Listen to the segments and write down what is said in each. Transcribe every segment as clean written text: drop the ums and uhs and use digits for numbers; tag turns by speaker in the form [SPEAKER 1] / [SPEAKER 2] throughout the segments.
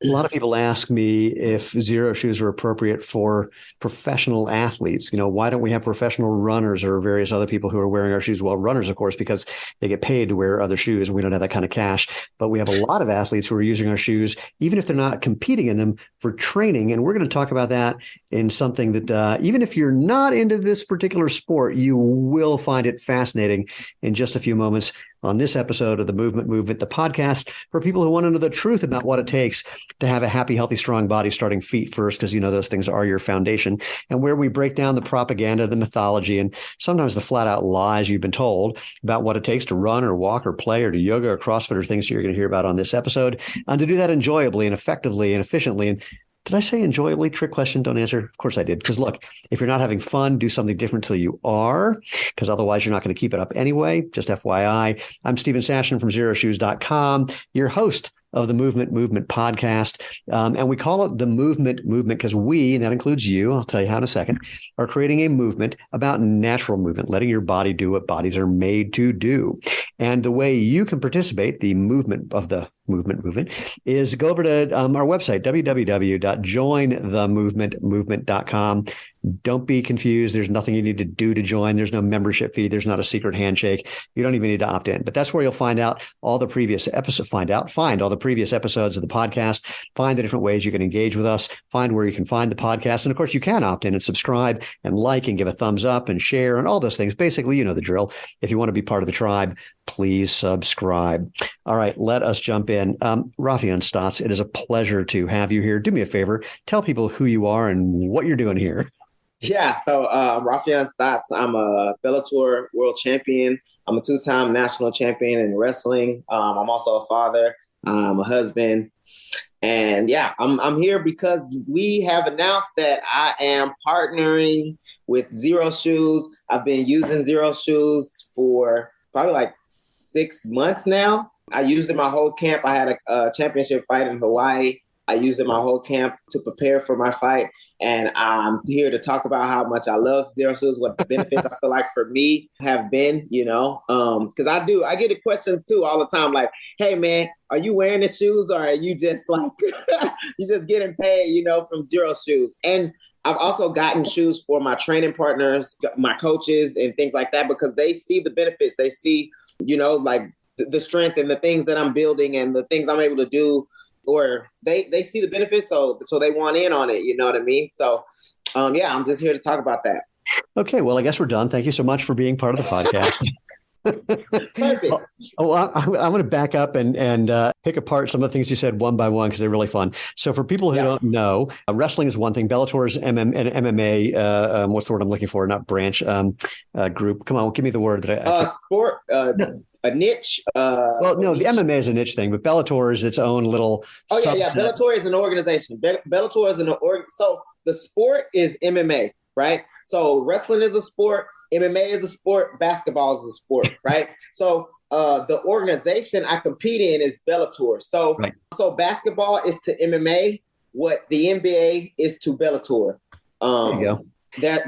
[SPEAKER 1] A lot of people ask me if Xero shoes are appropriate for professional athletes. Why don't we have professional runners or various other people who are wearing our shoes? Well, runners, of course, because they get paid to wear other shoes and we don't have that kind of cash. But we have a lot of athletes who are using our shoes, even if they're not competing in them, for training. And we're going to talk about that in something that even if you're not into this particular sport, you will find it fascinating in just a few moments on this episode of the Movement, the podcast for people who want to know the truth about what it takes to have a happy, healthy, strong body, starting feet first, because those things are your foundation, and where we break down the propaganda, the mythology, and sometimes the flat out lies you've been told about what it takes to run or walk or play or do yoga or CrossFit or things you're going to hear about on this episode, and to do that enjoyably and effectively and efficiently. And did I say enjoyably? Trick question. Don't answer. Of course I did. Because look, if you're not having fun, do something different till you are, because otherwise you're not going to keep it up anyway. Just FYI. I'm Steven Sashen from XeroShoes.com, your host of the Movement podcast. And we call it the Movement because we, and that includes you, I'll tell you how in a second, are creating a movement about natural movement, letting your body do what bodies are made to do. And the way you can participate, the movement of the movement is go over to our website, www.jointhemovementmovement.com. Don't be confused. There's nothing you need to do to join. There's no membership fee. There's not a secret handshake. You don't even need to opt in. But that's where you'll find out all the previous episodes, find all the previous episodes of the podcast, find the different ways you can engage with us, find where you can find the podcast. And of course, you can opt in and subscribe and like and give a thumbs up and share and all those things. Basically, you know the drill. If you want to be part of the tribe, please subscribe. All right, let us jump in. Raufeon Stots, it is a pleasure to have you here. Do me a favor. Tell people who you are and what you're doing here.
[SPEAKER 2] Yeah, so Raufeon Stots, I'm a Bellator world champion. I'm a two-time national champion in wrestling. I'm also a father. I'm a husband. And yeah, I'm here because we have announced that I am partnering with Xero Shoes. I've been using Xero Shoes for probably like 6 months now. I used it my whole camp. I had a championship fight in Hawaii. I used it my whole camp to prepare for my fight. And I'm here to talk about how much I love Xero Shoes, what the benefits I feel like for me have been, because I get the questions too all the time. Like, hey man, are you wearing the shoes or are you just like, you just getting paid, from Xero Shoes? And I've also gotten shoes for my training partners, my coaches and things like that, because they see the benefits. They see, like the strength and the things that I'm building and the things I'm able to do, or they see the benefits. So they want in on it. You know what I mean? So, yeah, I'm just here to talk about that.
[SPEAKER 1] Okay. Well, I guess we're done. Thank you so much for being part of the podcast.
[SPEAKER 2] Perfect.
[SPEAKER 1] I'm going to back up and pick apart some of the things you said one by one because they're really fun. So for people who don't know, wrestling is one thing. Bellator is MMA. What's the word I'm looking for? Not branch. Group. Come on, give me the word that I
[SPEAKER 2] sport. A niche.
[SPEAKER 1] Well, no, the MMA is a niche thing, but Bellator is its own little.
[SPEAKER 2] Oh yeah. Bellator is an organization. Bellator is an org. So the sport is MMA, right? So wrestling is a sport. MMA is a sport, basketball is a sport, right? So the organization I compete in is Bellator. So So basketball is to MMA what the NBA is to Bellator.
[SPEAKER 1] There you go.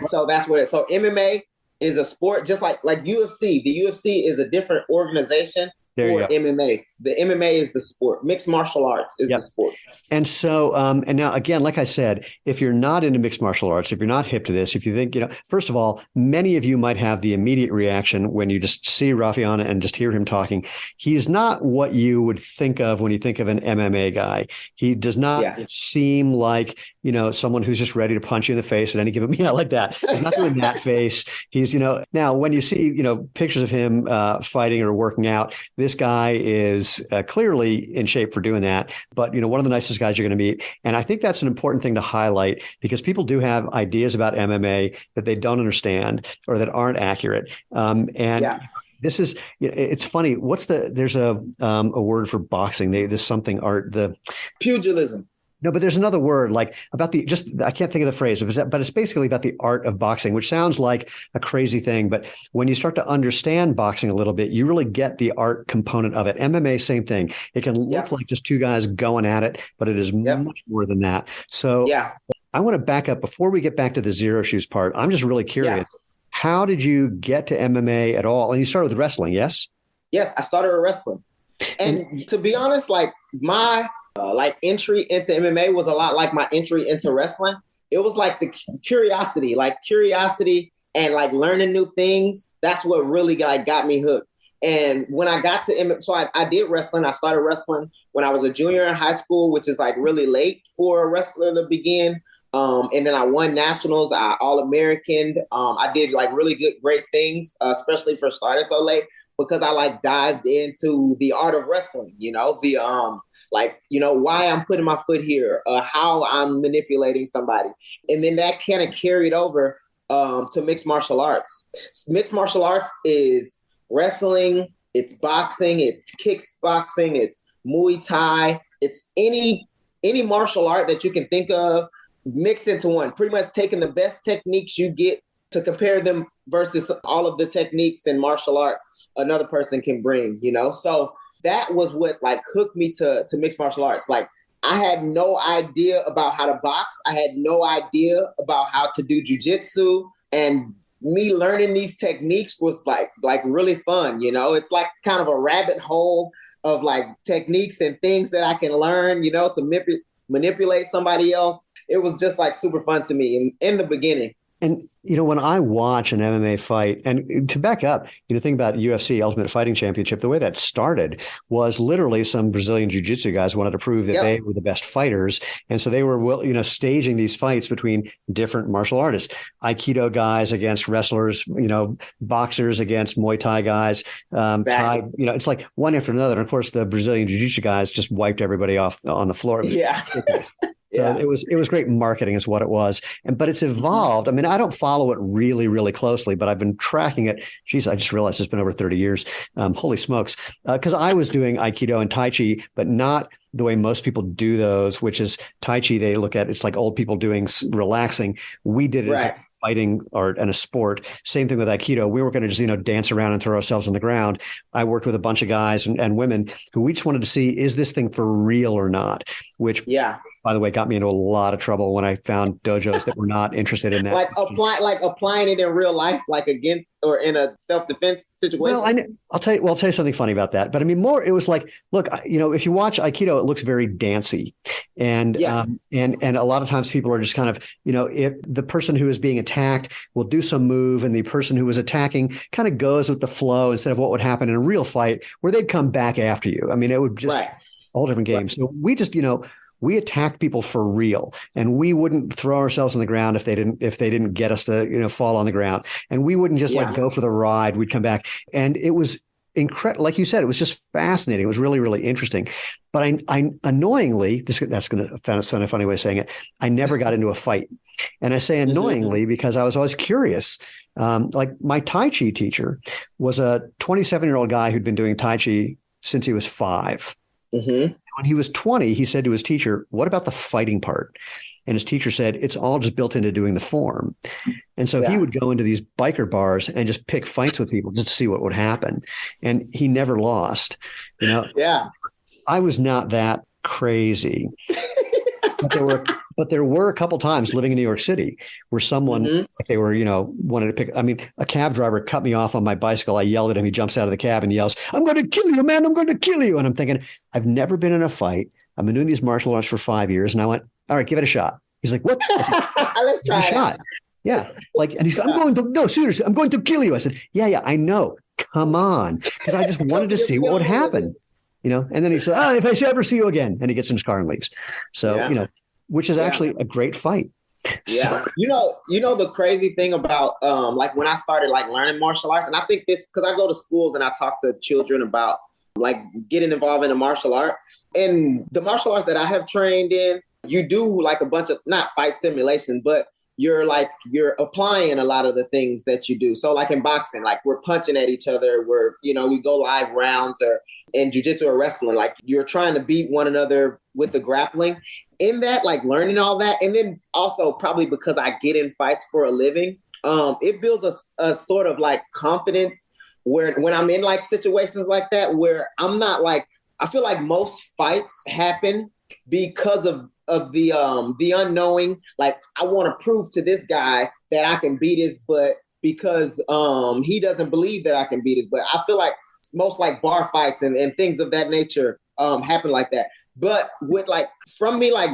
[SPEAKER 2] So that's what it is. So MMA is a sport just like UFC. The UFC is a different organization for MMA. The MMA is the sport. Mixed martial arts is the sport.
[SPEAKER 1] And so, and now again, like I said, if you're not into mixed martial arts, if you're not hip to this, if you think, first of all, many of you might have the immediate reaction when you just see Raufeon and just hear him talking. He's not what you would think of when you think of an MMA guy. He does not seem like, someone who's just ready to punch you in the face at any given, like that. He's not doing that face. He's, now when you see, pictures of him fighting or working out, this guy is clearly in shape for doing that. But, one of the nicest guys you're going to meet. And I think that's an important thing to highlight because people do have ideas about MMA that they don't understand or that aren't accurate. This is, it's funny. There's a word for boxing. There's something art, the
[SPEAKER 2] pugilism.
[SPEAKER 1] No, but there's another word like about I can't think of the phrase, but it's basically about the art of boxing, which sounds like a crazy thing. But when you start to understand boxing a little bit, you really get the art component of it. MMA, same thing. It can look like just two guys going at it, but it is much more than that. So I want to back up before we get back to the Xero Shoes part. I'm just really curious. How did you get to MMA at all? And you started with wrestling, yes?
[SPEAKER 2] Yes, I started with wrestling. And to be honest, like my like entry into MMA was a lot like my entry into wrestling. It was like the curiosity and like learning new things. That's what really got me hooked. And when I got to MMA, so I did wrestling. I started wrestling when I was a junior in high school, which is like really late for a wrestler to begin. And then I won nationals, All-American. I did like really great things, especially for starting so late, because I like dived into the art of wrestling, why I'm putting my foot here, how I'm manipulating somebody. And then that kind of carried over to mixed martial arts. Mixed martial arts is wrestling, it's boxing, it's kickboxing, it's Muay Thai, it's any martial art that you can think of mixed into one. Pretty much taking the best techniques you get to compare them versus all of the techniques in martial art another person can bring, So that was what like hooked me to mixed martial arts. Like I had no idea about how to box. I had no idea about how to do jujitsu, and me learning these techniques was like really fun. It's like kind of a rabbit hole of like techniques and things that I can learn, to manipulate somebody else. It was just like super fun to me in the beginning.
[SPEAKER 1] And, when I watch an MMA fight, and to back up, think about UFC, Ultimate Fighting Championship, the way that started was literally some Brazilian jiu-jitsu guys wanted to prove that they were the best fighters. And so they were, staging these fights between different martial artists, Aikido guys against wrestlers, boxers against Muay Thai guys, Thai, it's like one after another. And of course, the Brazilian jiu-jitsu guys just wiped everybody off on the floor. So it was great marketing is what it was. But it's evolved. I mean, I don't follow it really, really closely, but I've been tracking it. Geez, I just realized it's been over 30 years. Holy smokes. Because I was doing Aikido and Tai Chi, but not the way most people do those, which is Tai Chi. They look at it's like old people doing relaxing. We did it as a fighting art and a sport. Same thing with Aikido. We were going to just, dance around and throw ourselves on the ground. I worked with a bunch of guys and women who we just wanted to see, is this thing for real or not? Which, by the way, got me into a lot of trouble when I found dojos that were not interested in that.
[SPEAKER 2] Applying it in real life, like against or in a self-defense situation.
[SPEAKER 1] Well, I'll tell you something funny about that. But I mean, it was like, look, if you watch Aikido, it looks very dancey. And a lot of times people are just kind of, if the person who is being attacked will do some move and the person who was attacking kind of goes with the flow instead of what would happen in a real fight where they'd come back after you. I mean, it would just a whole different game. So we just, we attacked people for real, and we wouldn't throw ourselves on the ground if they didn't get us to, fall on the ground, and we wouldn't just go for the ride. We'd come back, and it was incredible. Like you said, it was just fascinating. It was really, really interesting. But I annoyingly, that's going to sound a funny way of saying it, I never got into a fight. And I say annoyingly because I was always curious. Like my Tai Chi teacher was a 27-year-old guy who'd been doing Tai Chi since he was 5. Mm-hmm. When he was 20, he said to his teacher, "What about the fighting part?" And his teacher said, "It's all just built into doing the form." And so he would go into these biker bars and just pick fights with people just to see what would happen. And he never lost, I was not that crazy. But there were a couple times living in New York City where someone, like they were, wanted to pick. I mean, a cab driver cut me off on my bicycle. I yelled at him. He jumps out of the cab and yells, "I'm going to kill you, man. I'm going to kill you." And I'm thinking, I've never been in a fight. I've been doing these martial arts for 5 years. And I went, "All right, give it a shot." He's like, "What?" I said,
[SPEAKER 2] "Let's try a shot."
[SPEAKER 1] Yeah. And he's going, "No, seriously, I'm going to kill you." I said, yeah, I know. Come on. Because I just wanted to see what would happen. And then he said, "If I ever see you again," and he gets in his car and leaves. So, which is actually a great fight.
[SPEAKER 2] Yeah. So. The crazy thing about like when I started like learning martial arts, and I think this because I go to schools and I talk to children about like getting involved in a martial art. And the martial arts that I have trained in, you do like a bunch of not fight simulation, but you're applying a lot of the things that you do. So like in boxing, like we're punching at each other, we go live rounds, or in jiu-jitsu or wrestling, like you're trying to beat one another with the grappling. In that, like learning all that, and then also probably because I get in fights for a living, it builds a sort of like confidence where when I'm in like situations like that, where I'm not like, I feel like most fights happen because of the unknowing. Like I want to prove to this guy that I can beat his butt because he doesn't believe that I can beat his butt. I feel like most like bar fights and things of that nature happen like that. But with like from me like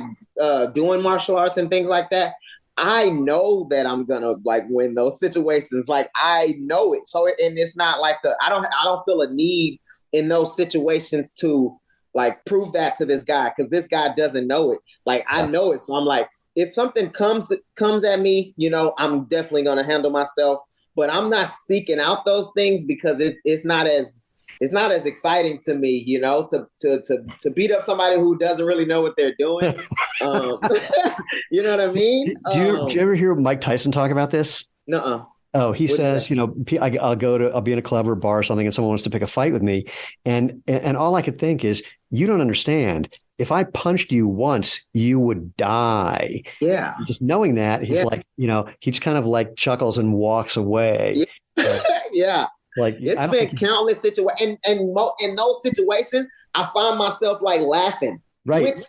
[SPEAKER 2] doing martial arts and things like that, I know that I'm gonna like win those situations. Like I know it. So and it's not like I don't feel a need in those situations to like prove that to this guy because this guy doesn't know it. Like I know it. So I'm like, if something comes at me, you know, I'm definitely gonna handle myself. But I'm not seeking out those things because it's not as exciting to me, you know, to beat up somebody who doesn't really know what they're doing. Um, you know what I mean?
[SPEAKER 1] Do you ever hear Mike Tyson talk about this?
[SPEAKER 2] Nuh-uh.
[SPEAKER 1] Oh, he says, you know, I'll be in a club or bar or something, and someone wants to pick a fight with me, and all I could think is, you don't understand. If I punched you once, you would die.
[SPEAKER 2] Yeah.
[SPEAKER 1] Just knowing that, he's like, you know, he just kind of like chuckles and walks away.
[SPEAKER 2] Yeah. Yeah.
[SPEAKER 1] Like
[SPEAKER 2] it's been countless situations, and in those situations, I find myself like laughing,
[SPEAKER 1] right?
[SPEAKER 2] Which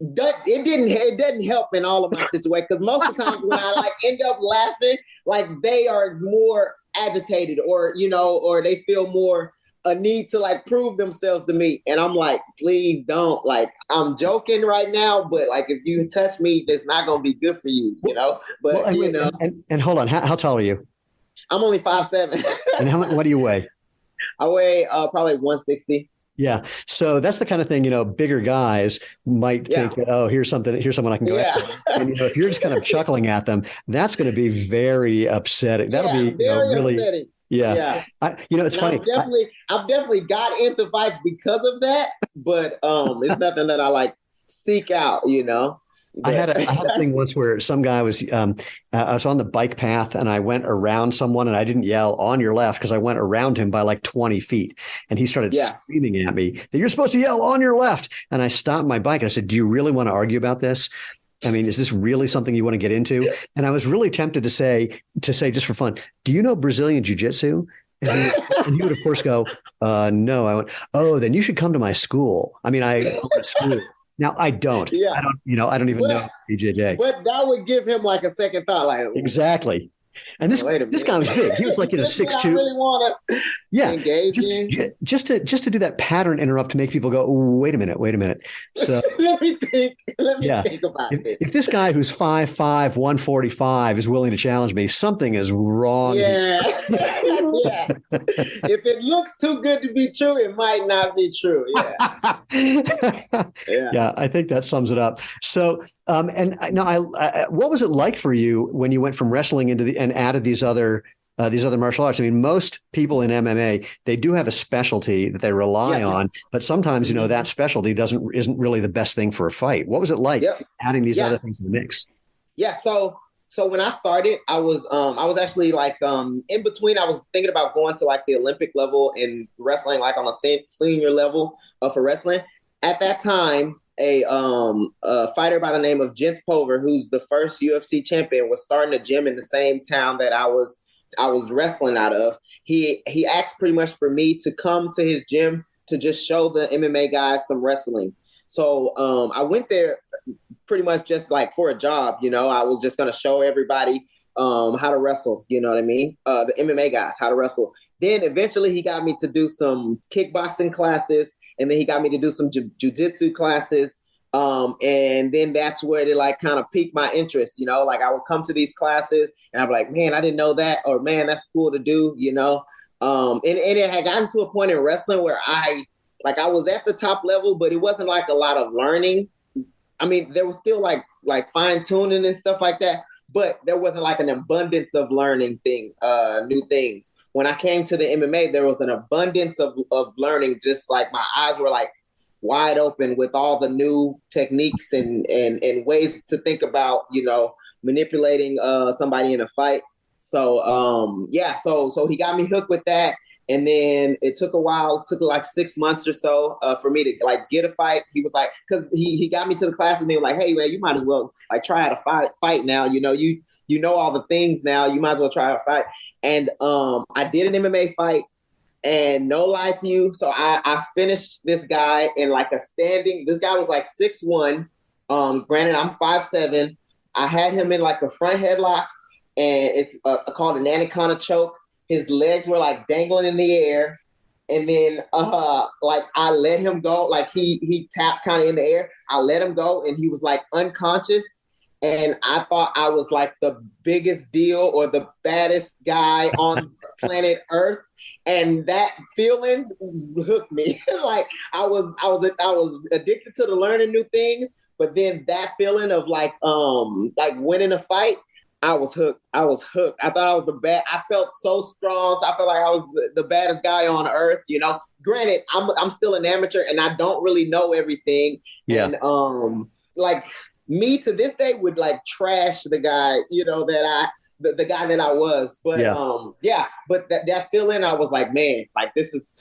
[SPEAKER 2] it doesn't help in all of my situations because most of the time when I like end up laughing, like they are more agitated or you know, or they feel more a need to like prove themselves to me, and I'm like, please don't. Like I'm joking right now, but like if you touch me, it's not gonna be good for you, you know. But
[SPEAKER 1] well,
[SPEAKER 2] you know,
[SPEAKER 1] and hold on, how tall are you?
[SPEAKER 2] I'm only 5'7".
[SPEAKER 1] And what do you weigh?
[SPEAKER 2] I weigh probably 160.
[SPEAKER 1] Yeah. So that's the kind of thing, you know, bigger guys might think, oh, here's someone I can go after. And, you know, if you're just kind of chuckling at them, that's going to be very upsetting. That'll be you know, really
[SPEAKER 2] upsetting.
[SPEAKER 1] Yeah. You know, it's funny.
[SPEAKER 2] I've definitely got into fights because of that, but it's nothing that I like seek out, you know.
[SPEAKER 1] I had a thing once where some guy was, I was on the bike path and I went around someone and I didn't yell on your left because I went around him by like 20 feet and he started screaming at me that you're supposed to yell on your left. And I stopped my bike and I said, do you really want to argue about this? I mean, is this really something you want to get into? And I was really tempted to say just for fun, do you know Brazilian jiu-jitsu? And he would of course go, no. I went, oh, then you should come to my school. I mean, I go to school. Now I don't. Yeah. I don't even know BJJ.
[SPEAKER 2] But that would give him like a second thought, like
[SPEAKER 1] exactly. And this guy was big. He was like 6'2".
[SPEAKER 2] I really want to engage
[SPEAKER 1] just to do that pattern interrupt to make people go, wait a minute. So
[SPEAKER 2] let me think about this.
[SPEAKER 1] If this guy who's 5'5", 145 is willing to challenge me, something is wrong.
[SPEAKER 2] Yeah. Yeah. If it looks too good to be true, it might not be true. Yeah.
[SPEAKER 1] Yeah, I think that sums it up. So, and now, what was it like for you when you went from wrestling into and added these other martial arts? I mean, most people in MMA, they do have a specialty that they rely on, but sometimes, you know, that specialty isn't really the best thing for a fight. What was it like adding these other things to the mix?
[SPEAKER 2] Yeah. So when I started, I was actually like in between. I was thinking about going to like the Olympic level and wrestling, like on a senior level for wrestling. At that time, a fighter by the name of Jens Pover, who's the first UFC champion, was starting a gym in the same town that I was wrestling out of. He asked pretty much for me to come to his gym to just show the MMA guys some wrestling. So I went there pretty much just like for a job, you know. I was just going to show everybody how to wrestle, you know what I mean? The MMA guys, how to wrestle. Then eventually he got me to do some kickboxing classes, and then he got me to do some jiu-jitsu classes. And then that's where it like kind of piqued my interest, you know, like I would come to these classes and I'd be like, man, I didn't know that, or man, that's cool to do, you know? And it had gotten to a point in wrestling where I was at the top level, but it wasn't like a lot of learning. I mean, there was still like fine tuning and stuff like that, but there wasn't like an abundance of learning new things. When I came to the MMA, there was an abundance of learning. Just like my eyes were like wide open with all the new techniques and ways to think about, you know, manipulating somebody in a fight. So so he got me hooked with that. And then it took a while. It took like 6 months or so for me to like get a fight. He was like, because he got me to the class and they were like, hey man, you might as well like try out a fight now. You know, you know all the things now. You might as well try out a fight. And I did an MMA fight, and no lie to you, so I finished this guy in like a standing. This guy was like 6'1". Granted, I'm 5'7". I had him in like a front headlock, and it's called an anaconda choke. His legs were like dangling in the air. And then like I let him go. Like he tapped kind of in the air. I let him go and he was like unconscious. And I thought I was like the biggest deal or the baddest guy on planet Earth. And that feeling hooked me. Like I was addicted to the learning new things, but then that feeling of like winning a fight, I was hooked. I was hooked. I thought I was the bad. I felt so strong. So I felt like I was the baddest guy on earth. You know, granted, I'm still an amateur and I don't really know everything.
[SPEAKER 1] Yeah.
[SPEAKER 2] And like me to this day would like trash the guy, you know, that the guy that I was. But but that feeling, I was like, man, like this is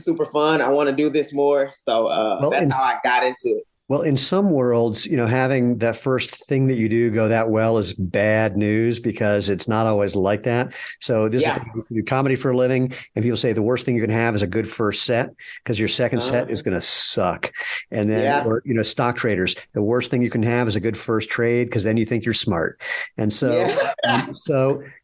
[SPEAKER 2] super fun. I want to do this more. So that's how I got into it.
[SPEAKER 1] Well, in some worlds, you know, having that first thing that you do go that well is bad news because it's not always like that. So this is you do comedy for a living, and people say the worst thing you can have is a good first set because your second set is going to suck. And then, or, you know, stock traders, the worst thing you can have is a good first trade because then you think you're smart. And so,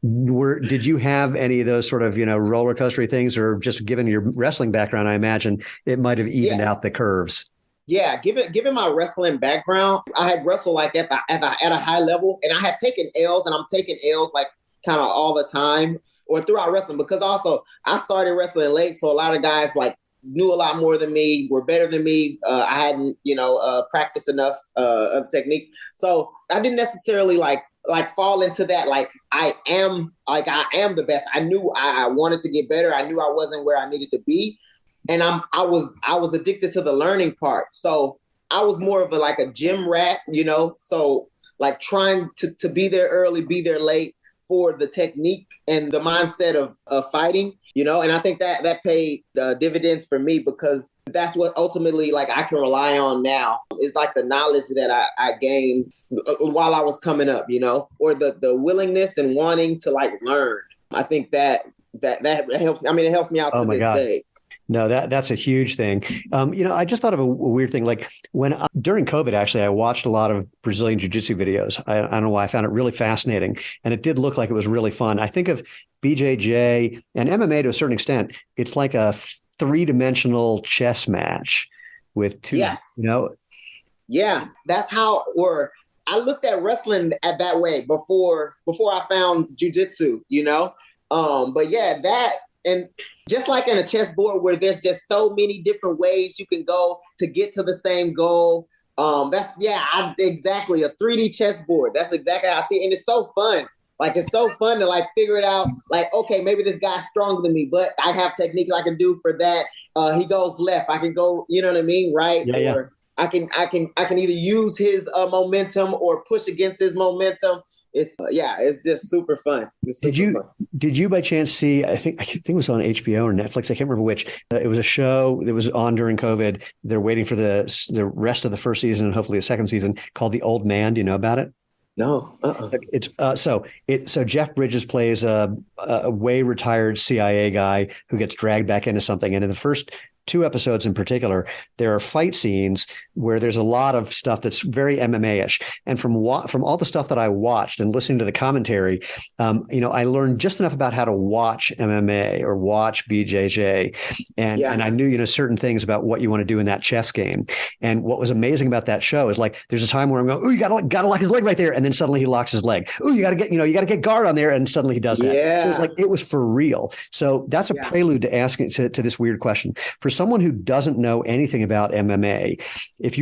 [SPEAKER 1] did you have any of those sort of, you know, roller coastery things, or just given your wrestling background, I imagine it might have evened out the curves?
[SPEAKER 2] Yeah, given my wrestling background, I had wrestled like at a high level, and I had taken L's, and I'm taking L's like kind of all the time or throughout wrestling because also I started wrestling late, so a lot of guys like knew a lot more than me, were better than me. I hadn't practiced enough of techniques, so I didn't necessarily like fall into that. Like I am the best. I knew I wanted to get better. I knew I wasn't where I needed to be. And I was addicted to the learning part. So I was more of a gym rat, you know, so like trying to be there early, be there late for the technique and the mindset of fighting, you know, and I think that paid dividends for me because that's what ultimately like I can rely on now is like the knowledge that I gained while I was coming up, you know, or the willingness and wanting to like learn. I think that helps. I mean, it helps me out to this day.
[SPEAKER 1] No, that's a huge thing. You know, I just thought of a weird thing. Like during COVID, actually, I watched a lot of Brazilian jiu-jitsu videos. I don't know why. I found it really fascinating. And it did look like it was really fun. I think of BJJ and MMA to a certain extent. It's like a three-dimensional chess match with two, you know?
[SPEAKER 2] Yeah, that's how, or I looked at wrestling at that way before I found jiu-jitsu, you know? But yeah, that, and just like in a chessboard where there's just so many different ways you can go to get to the same goal. Exactly a 3D chessboard. That's exactly how I see it. And it's so fun. Like, it's so fun to like figure it out. Like, okay, maybe this guy's stronger than me, but I have techniques I can do for that. He goes left. I can go, you know what I mean? Right.
[SPEAKER 1] Yeah,
[SPEAKER 2] or I can either use his momentum or push against his momentum. It's just super fun.
[SPEAKER 1] Did you by chance see, I think it was on HBO or Netflix, I can't remember which, it was a show that was on during COVID. They're waiting for the rest of the first season and hopefully a second season, called The Old Man. Do you know about it?
[SPEAKER 2] No.
[SPEAKER 1] It's so Jeff Bridges plays a way retired CIA guy who gets dragged back into something. And in the first 2 episodes in particular, there are fight scenes where there's a lot of stuff that's very MMA-ish. And from all the stuff that I watched and listening to the commentary, you know, I learned just enough about how to watch MMA or watch BJJ. And I knew, you know, certain things about what you want to do in that chess game. And what was amazing about that show is like, there's a time where I'm going, oh, you got to lock his leg right there. And then suddenly he locks his leg. Oh, you got to get guard on there. And suddenly he does that.
[SPEAKER 2] Yeah.
[SPEAKER 1] So it's like, it was for real. So that's a prelude to asking to this weird question. For someone who doesn't know anything about MMA, if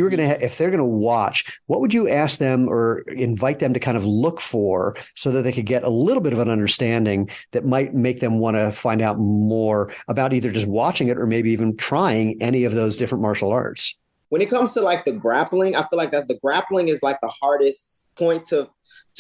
[SPEAKER 1] they're going to watch, what would you ask them or invite them to kind of look for so that they could get a little bit of an understanding that might make them want to find out more about either just watching it or maybe even trying any of those different martial arts?
[SPEAKER 2] When it comes to like the grappling, I feel like that the grappling is like the hardest point to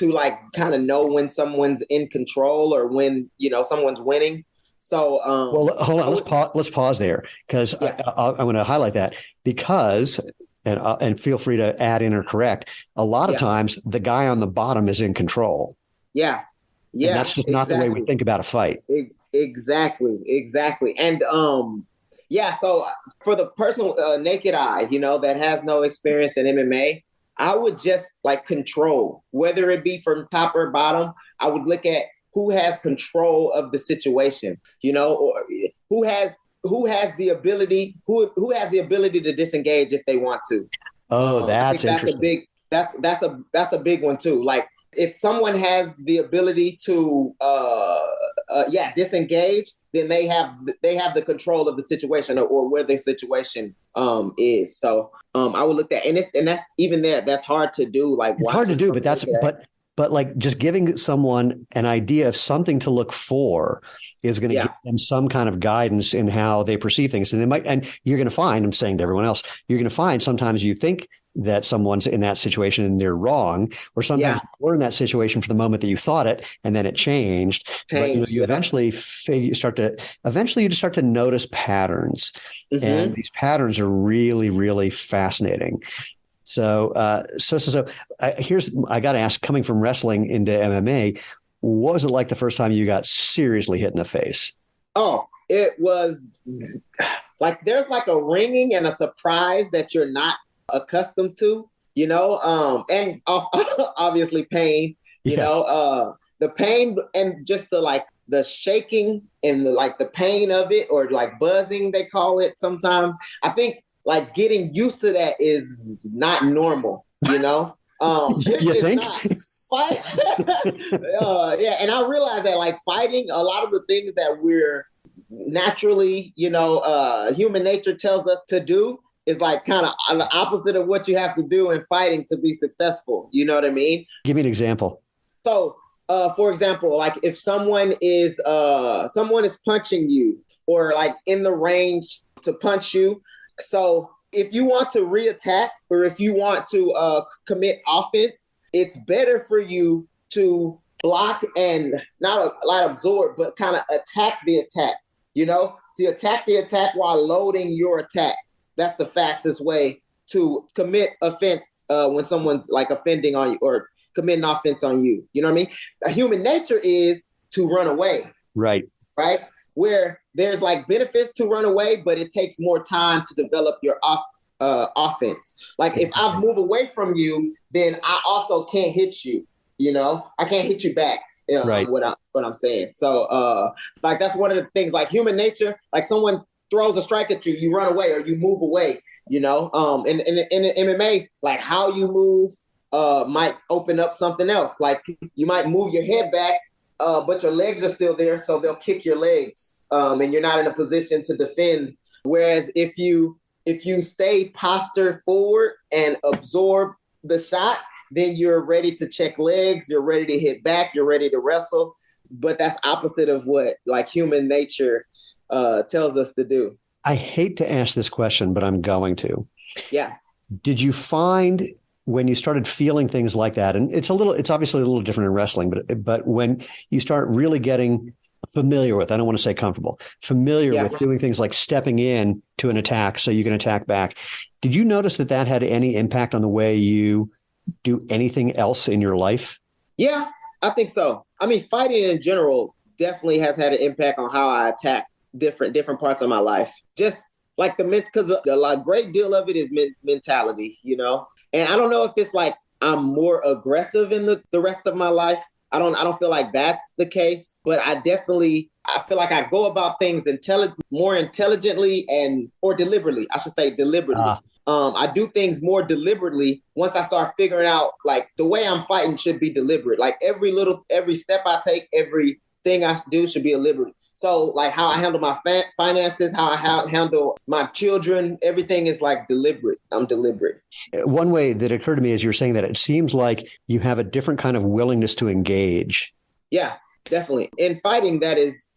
[SPEAKER 2] like kind of know when someone's in control or when, you know, someone's winning. So,
[SPEAKER 1] well, hold on. Let's pause there because I'm going to highlight that because, and feel free to add in or correct. A lot of times, the guy on the bottom is in control.
[SPEAKER 2] Yeah.
[SPEAKER 1] And that's just not the way we think about a fight.
[SPEAKER 2] Exactly. And so for the person naked eye, you know, that has no experience in MMA, I would just like control, whether it be from top or bottom. I would look at who has control of the situation, you know, or who has who has the ability to disengage if they want to.
[SPEAKER 1] Oh, that's interesting.
[SPEAKER 2] That's a big one too. Like if someone has the ability to disengage, then they have the control of the situation or where the situation is. So I would look at, and that's even there. That's hard to do. Like
[SPEAKER 1] it's hard to do, but like just giving someone an idea of something to look for is going to give them some kind of guidance in how they perceive things. And you're going to find, I'm saying to everyone else, you're going to find sometimes you think that someone's in that situation and they're wrong, or sometimes we're in that situation for the moment that you thought it, and then it changed. But you eventually start to notice patterns, and these patterns are really, really fascinating. So I got to ask, coming from wrestling into MMA, what was it like the first time you got seriously hit in the face?
[SPEAKER 2] Oh, it was like there's like a ringing and a surprise that you're not accustomed to, and obviously pain, the pain and just the shaking and the pain of it, or like buzzing, they call it sometimes. I think like getting used to that is not normal,
[SPEAKER 1] You think?
[SPEAKER 2] And I realize that like fighting, a lot of the things that we're naturally, human nature tells us to do is like kind of the opposite of what you have to do in fighting to be successful. You know what I mean?
[SPEAKER 1] Give me an example.
[SPEAKER 2] So, for example, like if someone is punching you or like in the range to punch you. So if you want to reattack or if you want to commit offense, it's better for you to block and not absorb, but kind of attack the attack, to attack the attack while loading your attack. That's the fastest way to commit offense when someone's like offending on you or committing offense on you. You know what I mean? Human nature is to run away.
[SPEAKER 1] Right.
[SPEAKER 2] Where there's like benefits to run away, but it takes more time to develop your offense. Like if I move away from you, then I also can't hit you. I can't hit you back.
[SPEAKER 1] Right.
[SPEAKER 2] What I'm saying. So like that's one of the things. Like human nature. Like someone throws a strike at you, you run away or you move away. In MMA, like how you move might open up something else. Like you might move your head back, but your legs are still there, so they'll kick your legs, and you're not in a position to defend. Whereas if you stay postured forward and absorb the shot, then you're ready to check legs, you're ready to hit back, you're ready to wrestle. But that's opposite of what like human nature tells us to do.
[SPEAKER 1] I hate to ask this question, but I'm going to.
[SPEAKER 2] Yeah.
[SPEAKER 1] Did you find when you started feeling things like that, and it's obviously a little different in wrestling, but when you start really getting familiar with, I don't want to say comfortable, familiar with doing things like stepping in to an attack so you can attack back, did you notice that had any impact on the way you do anything else in your life? Yeah,
[SPEAKER 2] I think so. I mean, fighting in general definitely has had an impact on how I attack different parts of my life. Just like because a great deal of it is mentality, And I don't know if it's like I'm more aggressive in the rest of my life. I don't feel like that's the case, but I feel like I go about things more intelligently or deliberately. I should say deliberately. I do things more deliberately once I start figuring out like the way I'm fighting should be deliberate. Like every step I take, everything I do should be deliberate. So like how I handle my finances, how I handle my children, everything is like deliberate. I'm deliberate.
[SPEAKER 1] One way that occurred to me as you were saying that, it seems like you have a different kind of willingness to engage.
[SPEAKER 2] Yeah, definitely. In fighting, that is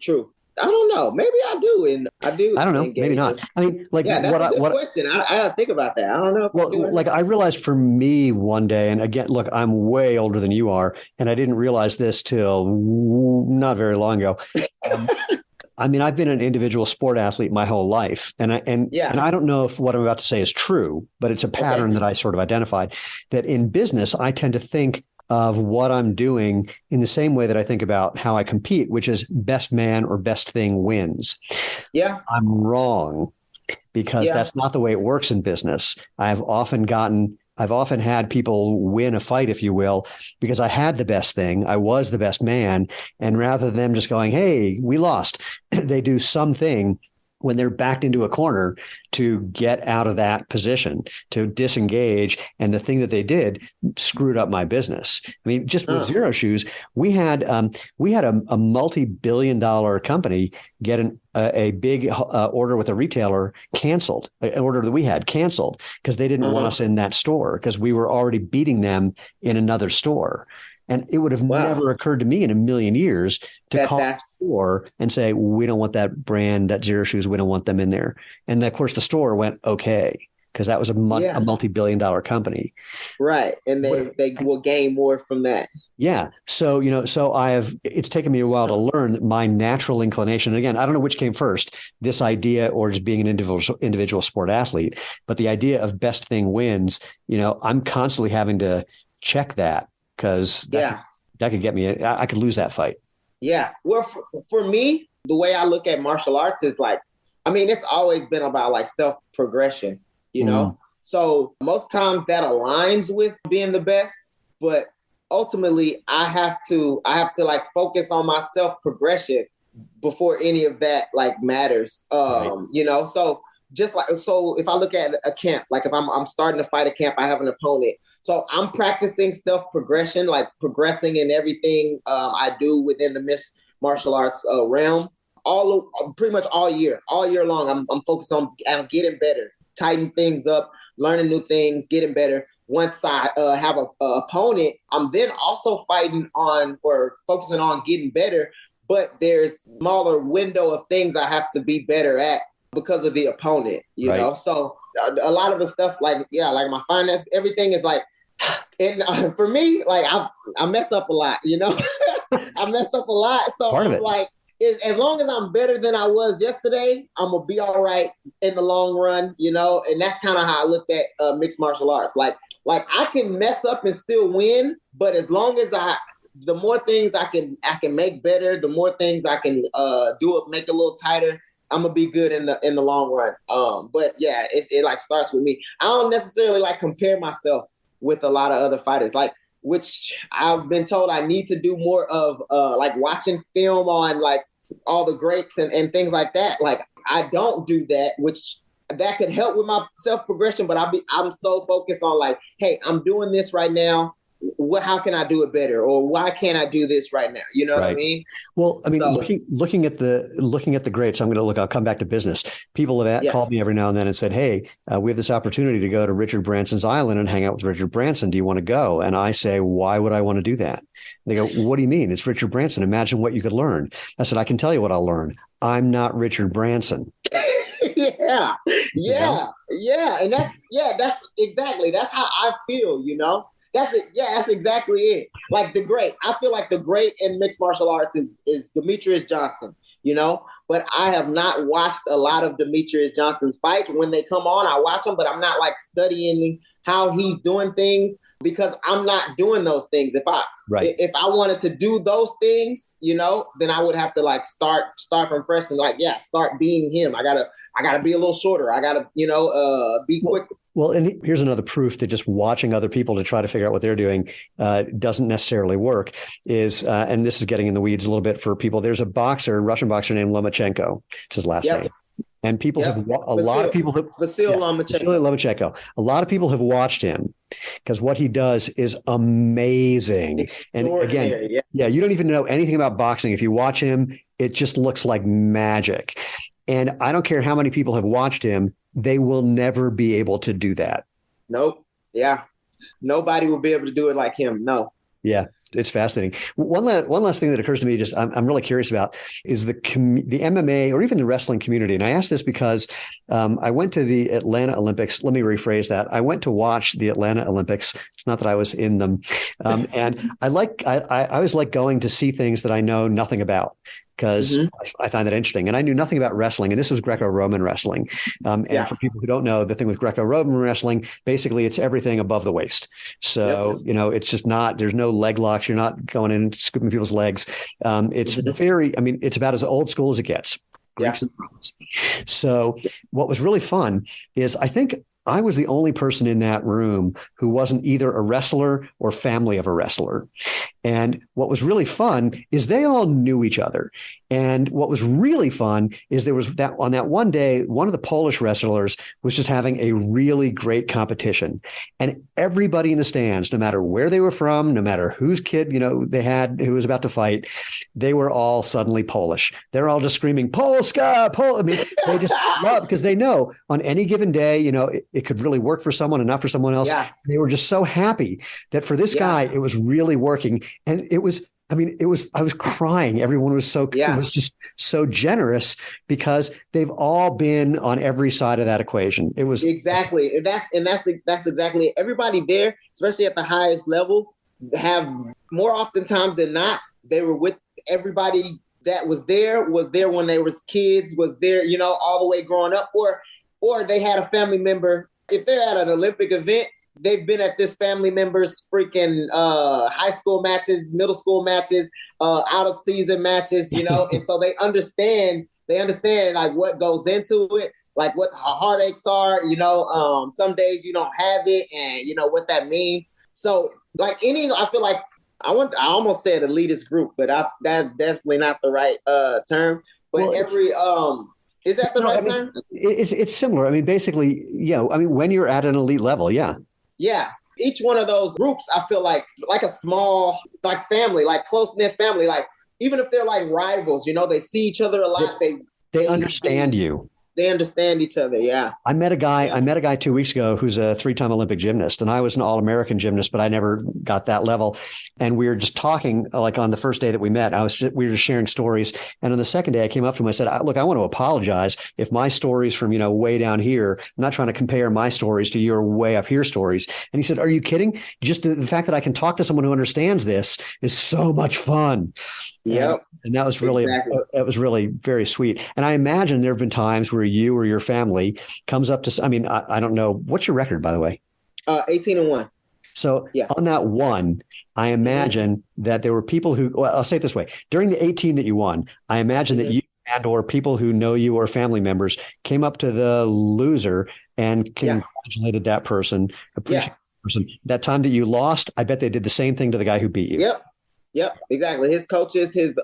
[SPEAKER 2] true. I don't know. Maybe I do. And I do.
[SPEAKER 1] I don't know. Engage. Maybe not. I mean, like,
[SPEAKER 2] yeah, that's a good question. I gotta think about that. I don't know.
[SPEAKER 1] Well, like I realized for me one day, and again, look, I'm way older than you are, and I didn't realize this till not very long ago. I mean, I've been an individual sport athlete my whole life, and I don't know if what I'm about to say is true, but it's a pattern that I sort of identified. That in business, I tend to think of what I'm doing in the same way that I think about how I compete, which is best man or best thing wins.
[SPEAKER 2] Yeah.
[SPEAKER 1] I'm wrong because that's not the way it works in business. I've often had people win a fight, if you will, because I had the best thing. I was the best man. And rather than them just going, hey, we lost, they do something when they're backed into a corner to get out of that position, to disengage. And the thing that they did screwed up my business. I mean, just with Xero Shoes, we had a multi-billion-dollar company get a big order with a retailer canceled, an order that we had canceled because they didn't want us in that store because we were already beating them in another store. And it would have never occurred to me in a million years to call the store and say, we don't want that brand, that Xero Shoes, we don't want them in there. And of course, the store went, okay, because that was a multi-billion-dollar company.
[SPEAKER 2] Right. And they will gain more from that.
[SPEAKER 1] Yeah. So, it's taken me a while to learn my natural inclination. And again, I don't know which came first, this idea or just being an individual sport athlete, but the idea of best thing wins, I'm constantly having to check that. Because that could get me, I could lose that fight.
[SPEAKER 2] Yeah. Well, for me, the way I look at martial arts is it's always been about self-progression, So most times that aligns with being the best, but ultimately I have to focus on my self-progression before any of that matters. So so if I look at a camp, if I'm starting to fight a camp, I have an opponent. So I'm practicing self-progression, progressing in everything I do within the mixed martial arts realm. Pretty much all year long. I'm focused on getting better, tighten things up, learning new things, getting better. Once I have a opponent, I'm then also focusing on getting better. But there's a smaller window of things I have to be better at because of the opponent, you know? So a lot of the stuff, my finance, everything is and for me, I mess up a lot, I mess up a lot. So I'm as long as I'm better than I was yesterday, I'm going to be all right in the long run, and that's kind of how I looked at mixed martial arts. I can mess up and still win, but as long as the more things I can make better, the more things I can make a little tighter, I'm gonna be good in the long run. But yeah, it starts with me. I don't necessarily compare myself with a lot of other fighters, which I've been told I need to do more of, watching film on all the greats and things like that. I don't do that, which that could help with my self progression. But I'm so focused on hey, I'm doing this right now. How can I do it better, or why can't I do this right now? You know what I mean?
[SPEAKER 1] Well, looking at the greats, I'll come back to business. People have called me every now and then and said, hey, we have this opportunity to go to Richard Branson's island and hang out with Richard Branson. Do you want to go? And I say, why would I want to do that? And they go, what do you mean? It's Richard Branson. Imagine what you could learn. I said, I can tell you what I'll learn. I'm not Richard Branson.
[SPEAKER 2] Yeah. And that's exactly, that's how I feel, That's it. Yeah, that's exactly it. The great. I feel like the great in mixed martial arts is Demetrius Johnson, But I have not watched a lot of Demetrius Johnson's fights. When they come on, I watch them, but I'm not studying how he's doing things because I'm not doing those things. If I wanted to do those things, then I would have to start from fresh and start being him. I gotta be a little shorter. I gotta, be quick.
[SPEAKER 1] Well, and here's another proof that just watching other people to try to figure out what they're doing doesn't necessarily work is, and this is getting in the weeds a little bit for people. There's a Russian boxer named Lomachenko. It's his last name. And people Vasily Lomachenko. A lot of people have watched him because what he does is amazing. And again, you don't even know anything about boxing. If you watch him, it just looks like magic. And I don't care how many people have watched him. They will never be able to do that. Nope.
[SPEAKER 2] Yeah. Nobody will be able to do it like him. No.
[SPEAKER 1] Yeah. It's fascinating. One last thing that occurs to me, I'm really curious about, is the MMA or even the wrestling community. And I ask this because I went to the Atlanta Olympics. Let me rephrase that. I went to watch the Atlanta Olympics. It's not that I was in them. And I always like going to see things that I know nothing about, because I find that interesting. And I knew nothing about wrestling, and this was Greco-Roman wrestling. And for people who don't know, the thing with Greco-Roman wrestling, basically it's everything above the waist. So, it's just there's no leg locks. You're not going in and scooping people's legs. It's it's about as old school as it gets. Greeks and Romans. So what was really fun is I think I was the only person in that room who wasn't either a wrestler or family of a wrestler. And what was really fun is they all knew each other. And what was really fun is there was that on that one day, one of the Polish wrestlers was just having a really great competition. And everybody in the stands, no matter where they were from, no matter whose kid, they had who was about to fight, they were all suddenly Polish. They're all just screaming, Polska, I mean, they just love because they know on any given day, it could really work for someone and not for someone else.
[SPEAKER 2] Yeah.
[SPEAKER 1] They were just so happy that for this guy, it was really working. And I was crying. Everyone was it was just so generous because they've all been on every side of that equation. It was
[SPEAKER 2] exactly. And that's exactly it. Everybody there, especially at the highest level, have more oftentimes than not, they were with everybody that was there when they was kids, was there, all the way growing up, or they had a family member. If they're at an Olympic event, they've been at this family member's freaking high school matches, middle school matches, out of season matches, and so they understand like what goes into it, like what heartaches are, some days you don't have it and what that means. So like I feel like I almost said elitist group, but that's definitely not the right term. But is that the right term?
[SPEAKER 1] It's similar. I mean, basically, when you're at an elite level, yeah.
[SPEAKER 2] Yeah. Each one of those groups, I feel like a small, like family, like close-knit family. Like, even if they're like rivals, they see each other a lot.
[SPEAKER 1] They understand you.
[SPEAKER 2] They understand each other. Yeah.
[SPEAKER 1] I met a guy 2 weeks ago who's a 3-time Olympic gymnast, and I was an All-American gymnast, but I never got that level. And we were just talking, like on the first day that we met, we were just sharing stories. And on the second day I came up to him, I said, look, I want to apologize if my stories from, way down here, I'm not trying to compare my stories to your way up here stories. And he said, are you kidding? Just the fact that I can talk to someone who understands this is so much fun.
[SPEAKER 2] Yep.
[SPEAKER 1] And that was really, that was really very sweet. And I imagine there have been times where you or your family comes up to, I don't know, what's your record, by the way?
[SPEAKER 2] 18-1.
[SPEAKER 1] So on that one, I imagine that there were people who, well, I'll say it this way. During the 18 that you won, I imagine that you and or people who know you or family members came up to the loser and congratulated that person, appreciated that person. That time that you lost, I bet they did the same thing to the guy who beat you.
[SPEAKER 2] Yep, exactly. His coaches, his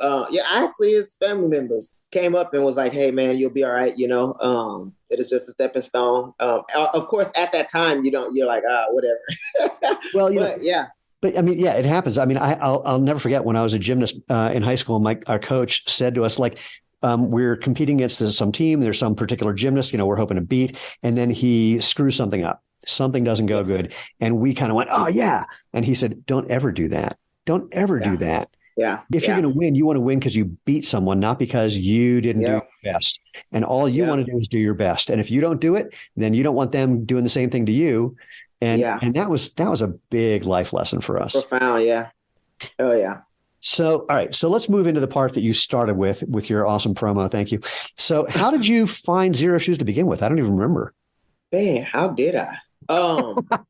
[SPEAKER 2] family members came up and was like, "Hey, man, you'll be all right. It is just a stepping stone." Of course, at that time, you're like, whatever. Well,
[SPEAKER 1] But it happens. I'll never forget when I was a gymnast in high school. Our coach said to us, like, we're competing against some team. There's some particular gymnast, we're hoping to beat, and then he screws something up. Something doesn't go good, and we kind of went, "Oh yeah," and he said, "Don't ever do that. Don't ever do that."
[SPEAKER 2] Yeah.
[SPEAKER 1] If you're going to win, you want to win because you beat someone, not because you didn't do your best. And all you want to do is do your best. And if you don't do it, then you don't want them doing the same thing to you. And that was a big life lesson for us.
[SPEAKER 2] Profound. Yeah. Oh yeah.
[SPEAKER 1] So, all right. So let's move into the part that you started with your awesome promo. Thank you. So how did you find Xero Shoes to begin with? I don't even remember.
[SPEAKER 2] Man, how did I?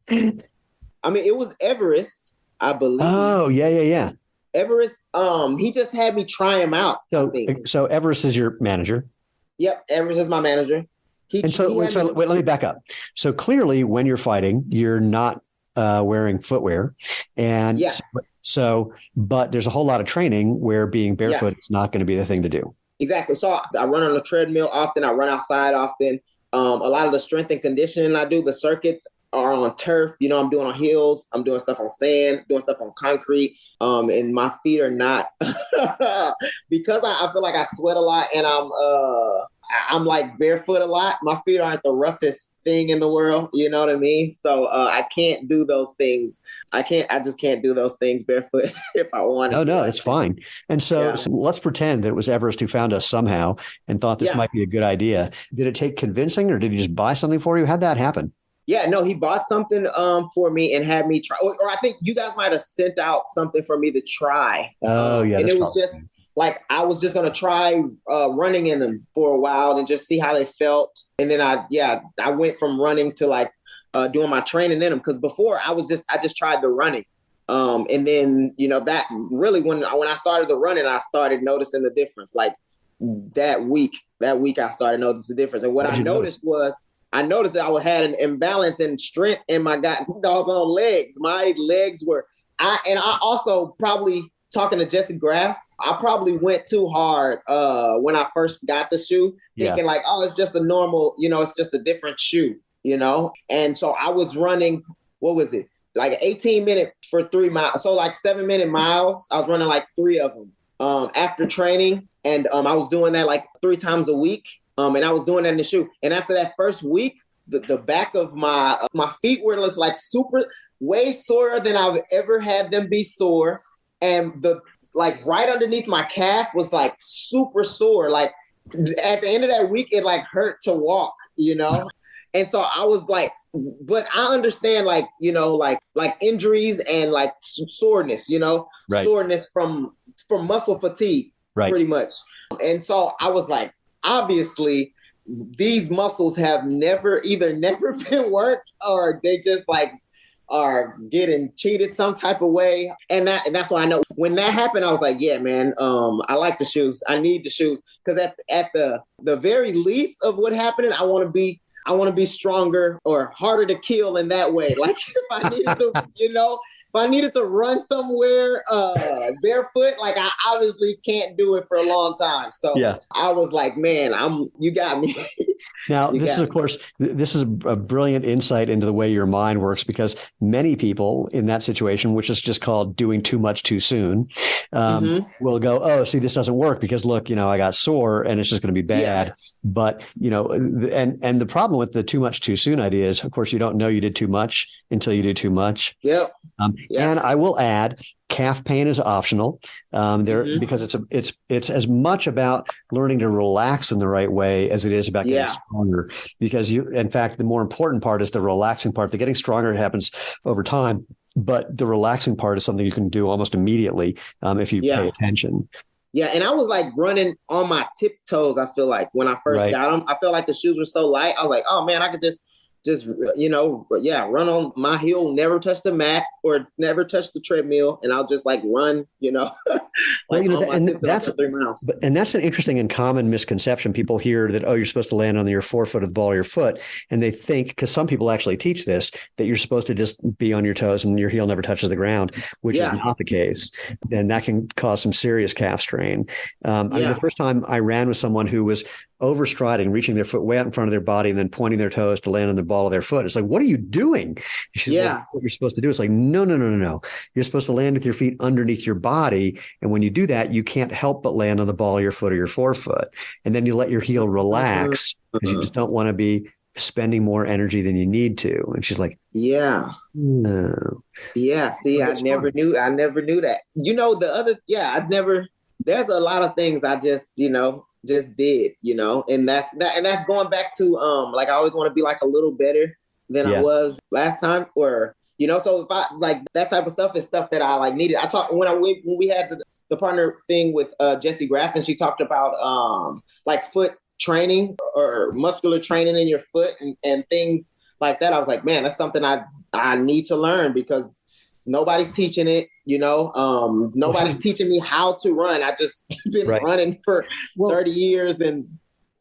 [SPEAKER 2] It was Everest, I believe.
[SPEAKER 1] Oh, yeah.
[SPEAKER 2] Everest, he just had me try him out.
[SPEAKER 1] So Everest is your manager?
[SPEAKER 2] Yep, Everest is my manager.
[SPEAKER 1] Wait, let me back up. So clearly when you're fighting, you're not wearing footwear. And but there's a whole lot of training where being barefoot is not going to be the thing to do.
[SPEAKER 2] Exactly. So I run on the treadmill often. I run outside often. A lot of the strength and conditioning I do, the circuits are on turf. I'm doing on hills. I'm doing stuff on sand, doing stuff on concrete. And my feet are not because I feel like I sweat a lot and I'm like barefoot a lot. My feet aren't the roughest thing in the world. You know what I mean? So I can't do those things. I just can't do those things barefoot if I wanted to.
[SPEAKER 1] No, it's fine. And so let's pretend that it was Everest who found us somehow and thought this might be a good idea. Did it take convincing or did he just buy something for you? How'd that happen?
[SPEAKER 2] Yeah, no, he bought something for me and had me try. Or I think you guys might have sent out something for me to try.
[SPEAKER 1] Oh, yeah.
[SPEAKER 2] And it was just like I was just going to try running in them for a while and just see how they felt. And then I went from running to like doing my training in them. Because before I just tried the running. And then, that really when I started the running, I started noticing the difference. Like that week I started noticing the difference. And what I noticed was I noticed that I had an imbalance in strength in my doggone legs. My legs were, and I also probably, talking to Jesse Graff, I probably went too hard when I first got the shoe, thinking like, oh, it's just a normal, it's just a different shoe, And so I was running, what was it? Like an 18-minute for 3 miles. So like 7-minute miles. I was running like 3 of them after training. And I was doing that like 3 times a week. And I was doing that in the shoe. And after that first week, the back of my feet were like way sorer than I've ever had them be sore. And the like right underneath my calf was like super sore. Like at the end of that week, it like hurt to walk, And so I was like, but I understand like, like injuries and like soreness, soreness from muscle fatigue, pretty much. And so I was like, obviously these muscles have never been worked, or they just like are getting cheated some type of way. And that's why I know when that happened, I was like, yeah, man, I like the shoes. I need the shoes. Because at the very least of what happened, I want to be stronger or harder to kill in that way. Like if I needed to, if I needed to run somewhere barefoot, like I obviously can't do it for a long time. So I was like, man, you got me.
[SPEAKER 1] Now, this is a brilliant insight into the way your mind works, because many people in that situation, which is just called doing too much too soon, will go, oh, see, this doesn't work because look, I got sore and it's just going to be bad. Yeah. But, and the problem with the too much too soon idea is, of course, you don't know you did too much until you do too much.
[SPEAKER 2] Yep.
[SPEAKER 1] And I will add, calf pain is optional because it's as much about learning to relax in the right way as it is about getting stronger. Because in fact, the more important part is the relaxing part. The getting stronger happens over time, but the relaxing part is something you can do almost immediately if you pay attention.
[SPEAKER 2] Yeah, and I was like running on my tiptoes. I feel like when I first got them, I felt like the shoes were so light. I was like, oh man, I could just run on my heel, never touch the mat or never touch the treadmill, and I'll just like run,
[SPEAKER 1] and that's 3 miles. And that's an interesting and common misconception. People hear that, oh, you're supposed to land on your forefoot of the ball of your foot, and they think, because some people actually teach this, that you're supposed to just be on your toes and your heel never touches the ground, which is not the case, and that can cause some serious calf strain. I mean, the first time I ran with someone who was overstriding, reaching their foot way out in front of their body and then pointing their toes to land on the ball of their foot. It's like, what are you doing? She said, well, what you're supposed to do is like, no. You're supposed to land with your feet underneath your body. And when you do that, you can't help but land on the ball of your foot or your forefoot. And then you let your heel relax because you just don't want to be spending more energy than you need to. And she's like, no.
[SPEAKER 2] Yeah. See, I never knew that. There's a lot of things I just did, and that's going back to like I always want to be like a little better than I was last time, or so if I like that type of stuff is stuff that I like needed. I talked when we had the partner thing with Jessie Graff, and she talked about like foot training or muscular training in your foot and things like that. I was like, man, that's something I need to learn because nobody's teaching it, nobody's teaching me how to run. I just been running for 30 years.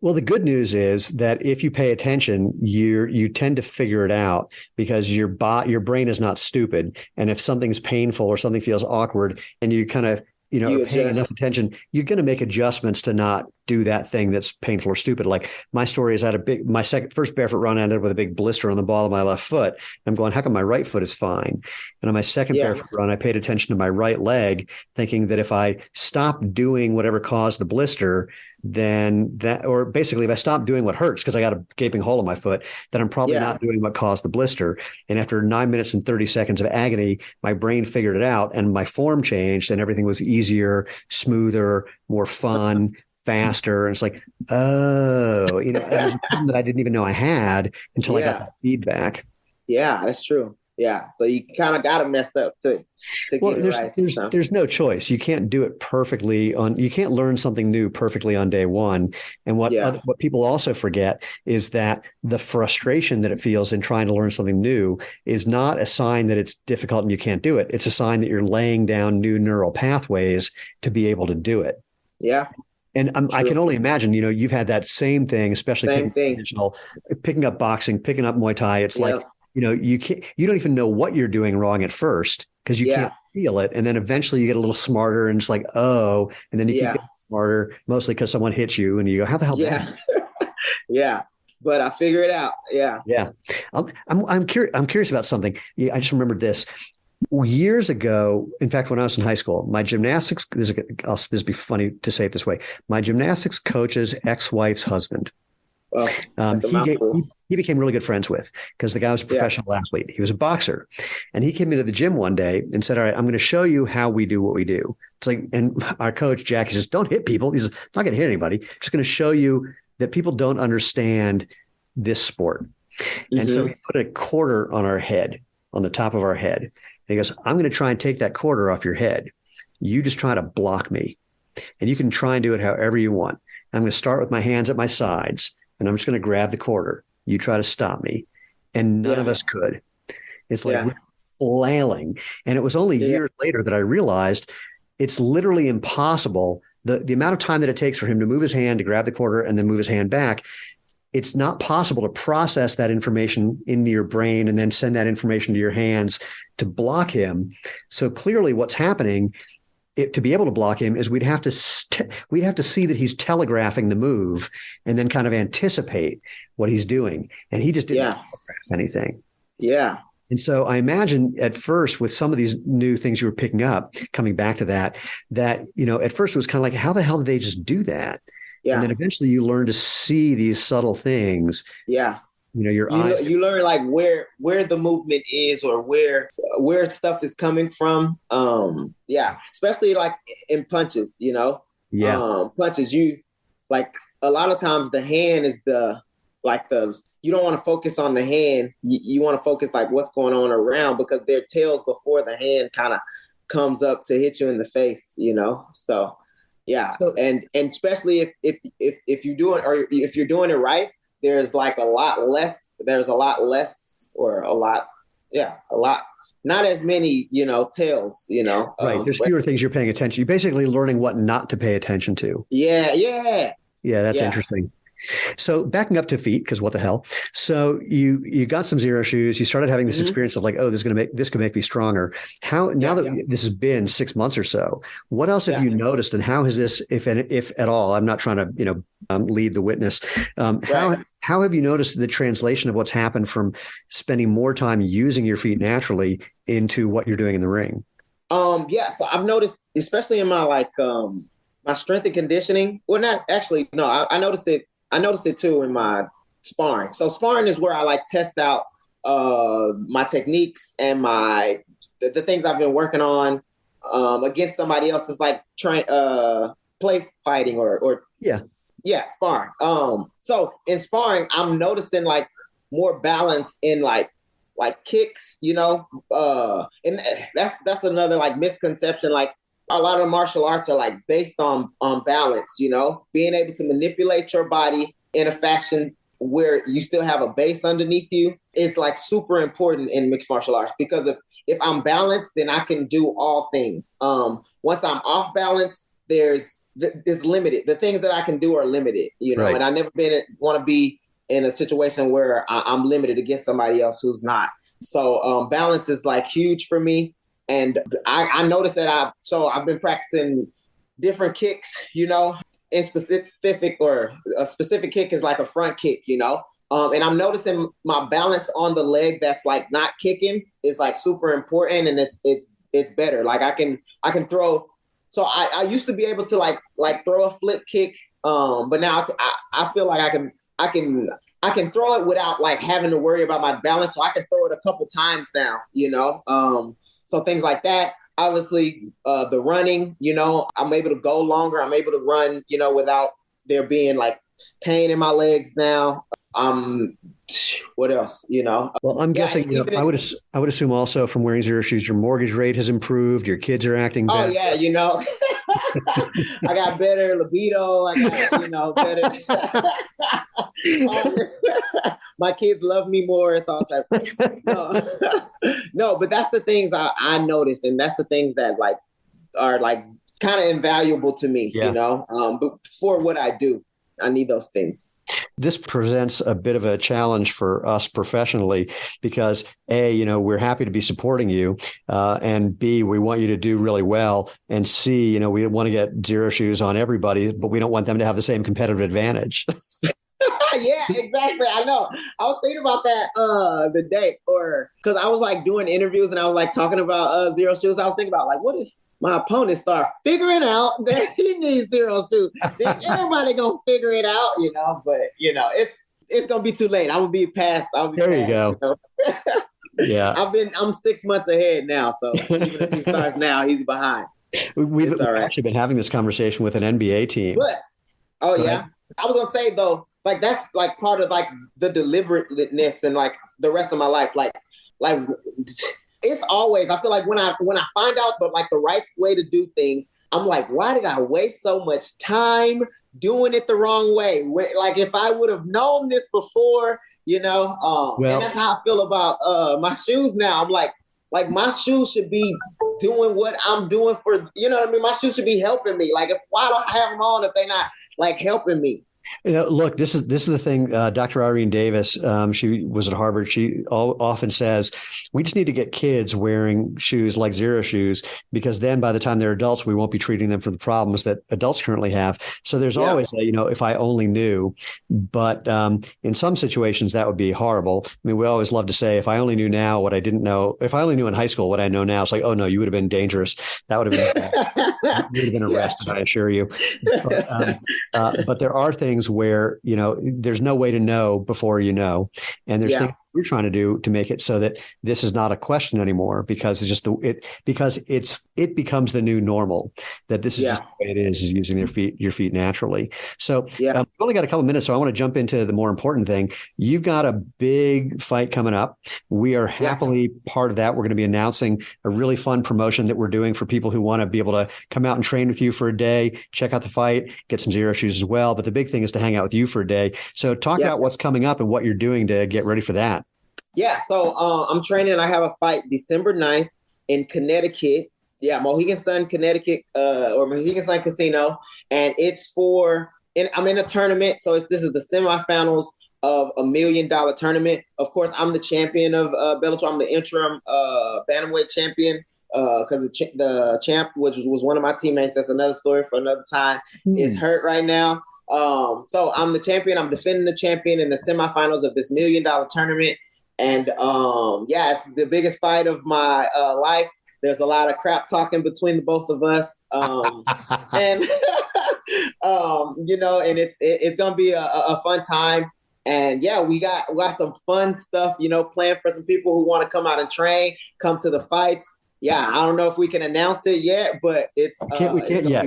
[SPEAKER 1] Well, the good news is that if you pay attention, you tend to figure it out because your brain is not stupid. And if something's painful or something feels awkward and you kind of, are paying enough attention, you're going to make adjustments to not do that thing that's painful or stupid. Like my story is my first barefoot run ended with a big blister on the ball of my left foot. I'm going, how come my right foot is fine? And on my second barefoot run, I paid attention to my right leg, thinking that if I stopped doing whatever caused the blister, then or basically if I stop doing what hurts because I got a gaping hole in my foot, then I'm probably not doing what caused the blister. And after 9 minutes and 30 seconds of agony, my brain figured it out and my form changed and everything was easier, smoother, more fun, faster. And it's like, oh, it was something that I didn't even know I had until I got that feedback.
[SPEAKER 2] Yeah, that's true. Yeah. So you kind of got to mess up to get it right.
[SPEAKER 1] There's no choice. You can't do it perfectly you can't learn something new perfectly on day one. And what people also forget is that the frustration that it feels in trying to learn something new is not a sign that it's difficult and you can't do it. It's a sign that you're laying down new neural pathways to be able to do it.
[SPEAKER 2] Yeah.
[SPEAKER 1] And I can only imagine, you've had that same thing, especially
[SPEAKER 2] Same thing.
[SPEAKER 1] picking up boxing, picking up Muay Thai. It's like, you don't even know what you're doing wrong at first because you
[SPEAKER 2] Yeah.
[SPEAKER 1] can't feel it. And then eventually you get a little smarter and it's like, oh, and then you keep
[SPEAKER 2] Yeah.
[SPEAKER 1] getting smarter, mostly because someone hits you and you go, how the hell did that?
[SPEAKER 2] Yeah. Yeah. But I figure it out. Yeah.
[SPEAKER 1] Yeah. I'm curious about something. I just remembered this. Years ago, in fact, when I was in high school, my gymnastics, this will be funny to say it this way. My gymnastics coach's ex-wife's husband,
[SPEAKER 2] Well, that's a mouthful.
[SPEAKER 1] he became really good friends with because the guy was a professional athlete. He was a boxer. And he came into the gym one day and said, all right, I'm going to show you how we do what we do. It's like, and our coach, Jack, he says, don't hit people. He's not going to hit anybody. I'm just going to show you that people don't understand this sport. Mm-hmm. And so he put a quarter on our head, on the top of our head. And he goes, I'm going to try and take that quarter off your head. You just try to block me. And you can try and do it however you want. I'm going to start with my hands at my sides, and I'm just going to grab the quarter. You try to stop me. And none of us could. It's like we're flailing. And it was only years later that I realized it's literally impossible. The amount of time that it takes for him to move his hand, to grab the quarter, and then move his hand back, it's not possible to process that information into your brain and then send that information to your hands to block him. So clearly what's happening, to be able to block him, is we'd have to see that he's telegraphing the move and then kind of anticipate what he's doing. And he just didn't telegraph anything. Yeah. And so I imagine at first with some of these new things you were picking up, coming back to that, at first it was kind of like, how the hell did they just do that? Yeah. And then eventually you learn to see these subtle things. Yeah. Your eyes. You learn like where the movement is or where stuff is coming from. Yeah. Especially like in punches, Yeah. Punches, you like a lot of times the hand is you don't want to focus on the hand. You want to focus like what's going on around because there are tails before the hand kind of comes up to hit you in the face, So yeah. So, and especially if you're doing or if you're doing it right, there's like a lot less, not as many, tails, Right. There's fewer things you're paying attention. You're basically learning what not to pay attention to. Yeah. Yeah. Yeah. That's interesting. So backing up to feet, because what the hell? So you got some Xero shoes. You started having this experience of like, oh, this could make me stronger. Now that this has been 6 months or so, what else have you noticed, and how has this, if at all? I'm not trying to lead the witness. How have you noticed the translation of what's happened from spending more time using your feet naturally into what you're doing in the ring? So I've noticed, especially in my my strength and conditioning. Well, not actually, no, I noticed it. I noticed it too in my sparring. So sparring is where I test out my techniques and the things I've been working on against somebody else. Is like play fighting or sparring. So in sparring, I'm noticing more balance in like kicks, and that's another misconception. A lot of martial arts are based on balance, being able to manipulate your body in a fashion where you still have a base underneath you is super important in mixed martial arts, because if I'm balanced, then I can do all things. Once I'm off balance, there's limited. The things that I can do are limited, right. And I never want to be in a situation where I'm limited against somebody else who's not. So balance is huge for me. And I noticed that I've been practicing different kicks, in specific, or a specific kick is like a front kick, and I'm noticing my balance on the leg that's not kicking is super important, and it's better. I can throw. So I used to be able to throw a flip kick, but now I feel like I can throw it without having to worry about my balance. So I can throw it a couple times now, So things like that. Obviously, the running, I'm able to go longer. I'm able to run, without there being pain in my legs now. What else, Well, I'm guessing, I would assume also from wearing Xero shoes, your mortgage rate has improved. Your kids are acting better. Oh yeah, I got better libido. I got, better. My kids love me more. It's all type. No, but that's the things I noticed, and that's the things that are
[SPEAKER 2] kind of invaluable to me,
[SPEAKER 1] Yeah.
[SPEAKER 2] but for what I do, I need those things.
[SPEAKER 1] This presents a bit of a challenge for us professionally because A, we're happy to be supporting you. And B, we want you to do really well. And C, we want to get Xero Shoes on everybody, but we don't want them to have the same competitive advantage.
[SPEAKER 2] Yeah, exactly. I know. I was thinking about that the day, or because I was like doing interviews and I was like talking about Xero Shoes. I was thinking about like, what if my opponent start figuring out that he needs Xero Shoes? Then everybody gonna figure it out, But it's gonna be too late. I'm gonna be past.
[SPEAKER 1] There you go. Yeah,
[SPEAKER 2] I'm 6 months ahead now. So even if he starts now, he's behind.
[SPEAKER 1] We've actually been having this conversation with an NBA team.
[SPEAKER 2] What? Oh yeah. I was gonna say though, like that's like part of like the deliberateness and like the rest of my life. Like it's always, I feel like when I find out the right way to do things, I'm like, why did I waste so much time doing it the wrong way? Like if I would have known this before, and that's how I feel about my shoes now. I'm like my shoes should be doing what I'm doing for, what I mean? My shoes should be helping me. Like why do I have them on if they're not like helping me?
[SPEAKER 1] Look, this is the thing. Dr. Irene Davis, she was at Harvard. She often says we just need to get kids wearing shoes like Xero Shoes, because then by the time they're adults, we won't be treating them for the problems that adults currently have. So there's always, if I only knew. But in some situations, that would be horrible. I mean, we always love to say, if I only knew now what I didn't know, if I only knew in high school what I know now, it's like, oh no, you would have been dangerous. That would have been, you would have been arrested, I assure you. But there are things where there's no way to know before and there's things we're trying to do to make it so that this is not a question anymore, because it's just it becomes the new normal, that this is just the way it is using your feet naturally. So we've only got a couple of minutes, so I want to jump into the more important thing. You've got a big fight coming up. We are happily part of that. We're going to be announcing a really fun promotion that we're doing for people who want to be able to come out and train with you for a day, check out the fight, get some Xero Shoes as well. But the big thing is to hang out with you for a day. So talk about what's coming up and what you're doing to get ready for that.
[SPEAKER 2] Yeah, so I'm training. I have a fight December 9th in Connecticut. Yeah, Mohegan Sun, Connecticut, or Mohegan Sun Casino. And it's I'm in a tournament. So this is the semifinals of $1 million tournament. Of course, I'm the champion of Bellator. I'm the interim Bantamweight Champion, because the champ, which was one of my teammates, that's another story for another time, is hurt right now. So I'm the champion. I'm defending the champion in the semifinals of this $1 million tournament. And it's the biggest fight of my life. There's a lot of crap talking between the both of us. And it's gonna be a fun time. And we got some fun stuff, planned for some people who want to come out and train, come to the fights. Yeah, I don't know if we can announce it yet, but it's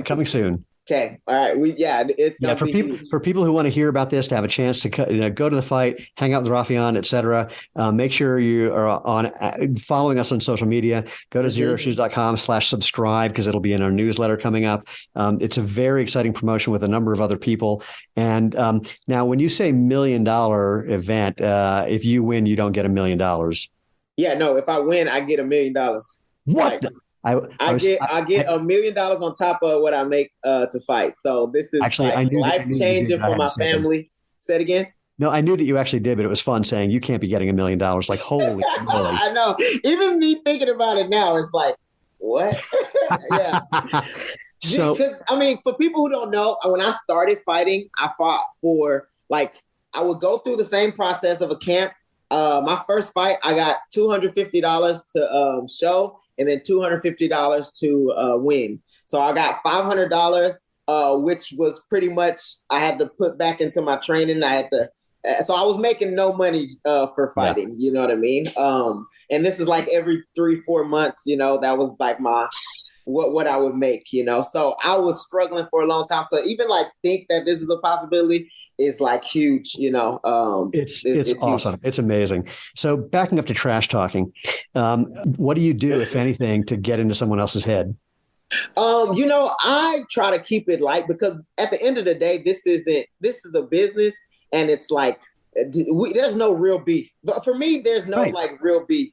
[SPEAKER 1] coming soon.
[SPEAKER 2] Okay. All right. It's
[SPEAKER 1] for people who want to hear about this, to have a chance to go to the fight, hang out with Raufeon, etc. Make sure you are following us on social media. Go to xeroshoes.com/subscribe, because it'll be in our newsletter coming up. It's a very exciting promotion with a number of other people. And now, when you say $1 million event, if you win, you don't get $1 million.
[SPEAKER 2] Yeah. No. If I win, I get $1 million.
[SPEAKER 1] What?
[SPEAKER 2] I get $1 million on top of what I make to fight. So this is
[SPEAKER 1] actually
[SPEAKER 2] life-changing for my family. Say it again.
[SPEAKER 1] No, I knew that you actually did, but it was fun saying you can't be getting $1 million. Like, holy moly.
[SPEAKER 2] I know. Even me thinking about it now, it's like, what? Yeah. So, because for people who don't know, when I started fighting, I fought for I would go through the same process of a camp. My first fight, I got $250 to show, and then $250 to win. So I got $500, which was pretty much I had to put back into my training. So I was making no money for fighting. You know what I mean? And this is like every 3-4 months. That was like my what I would make. So I was struggling for a long time. So even think that this is a possibility is huge, It's
[SPEAKER 1] awesome. Huge. It's amazing. So backing up to trash talking, what do you do, if anything, to get into someone else's head?
[SPEAKER 2] I try to keep it light, because at the end of the day, this is a business, and it's there's no real beef. But for me, there's no real beef,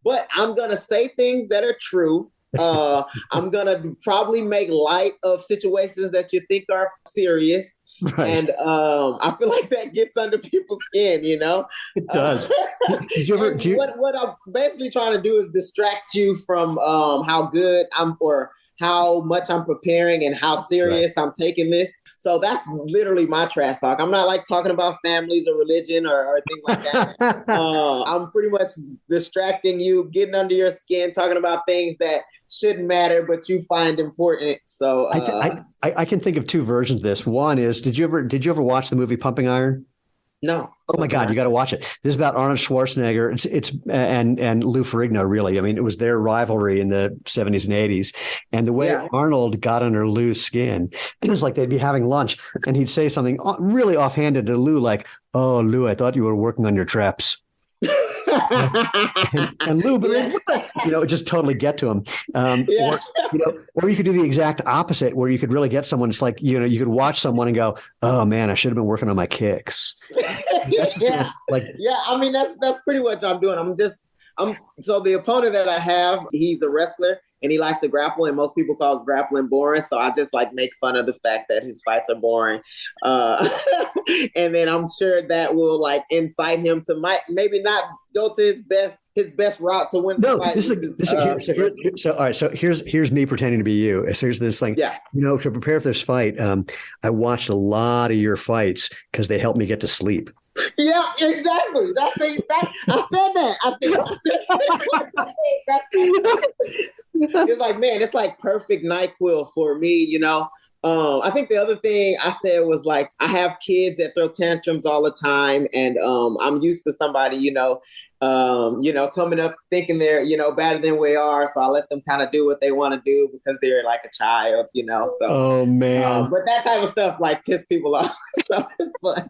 [SPEAKER 2] but I'm going to say things that are true. I'm gonna probably make light of situations that you think are serious. Right. And I feel like that gets under people's skin, you know?
[SPEAKER 1] It does.
[SPEAKER 2] What I'm basically trying to do is distract you from how good or how much I'm preparing and how serious I'm taking this. So that's literally my trash talk. I'm not like talking about families or religion or things like that. I'm pretty much distracting you, getting under your skin, talking about things that shouldn't matter, but you find important. So
[SPEAKER 1] I can think of two versions of this. One is, did you ever watch the movie Pumping Iron?
[SPEAKER 2] No.
[SPEAKER 1] Oh my God, you got to watch it. This is about Arnold Schwarzenegger. It's and Lou Ferrigno, really. I mean, it was their rivalry in the 70s and 80s. And the way Arnold got under Lou's skin, it was like they'd be having lunch and he'd say something really offhanded to Lou, like, "Oh, Lou, I thought you were working on your traps." and Lou, but it just totally get to him. Or you could do the exact opposite, where you could really get someone. It's like, you could watch someone and go, "Oh man, I should have been working on my kicks."
[SPEAKER 2] I mean, that's pretty much what I'm doing. So the opponent that I have, he's a wrestler and he likes to grapple, and most people call grappling boring. So I just like make fun of the fact that his fights are boring. And then I'm sure that will like incite him to maybe not go to his best route to win the fight.
[SPEAKER 1] All right. So here's me pretending to be you. So here's this thing.
[SPEAKER 2] Yeah.
[SPEAKER 1] To prepare for this fight, I watched a lot of your fights because they helped me get to sleep.
[SPEAKER 2] Yeah, exactly. I said that. I think I said that. It's like, man, it's like perfect NyQuil for me, I think the other thing I said was like, I have kids that throw tantrums all the time, and I'm used to somebody, coming up thinking they're, better than we are. So I let them kind of do what they want to do because they're like a child, So,
[SPEAKER 1] oh man,
[SPEAKER 2] but that type of stuff like piss people off. So it's fun.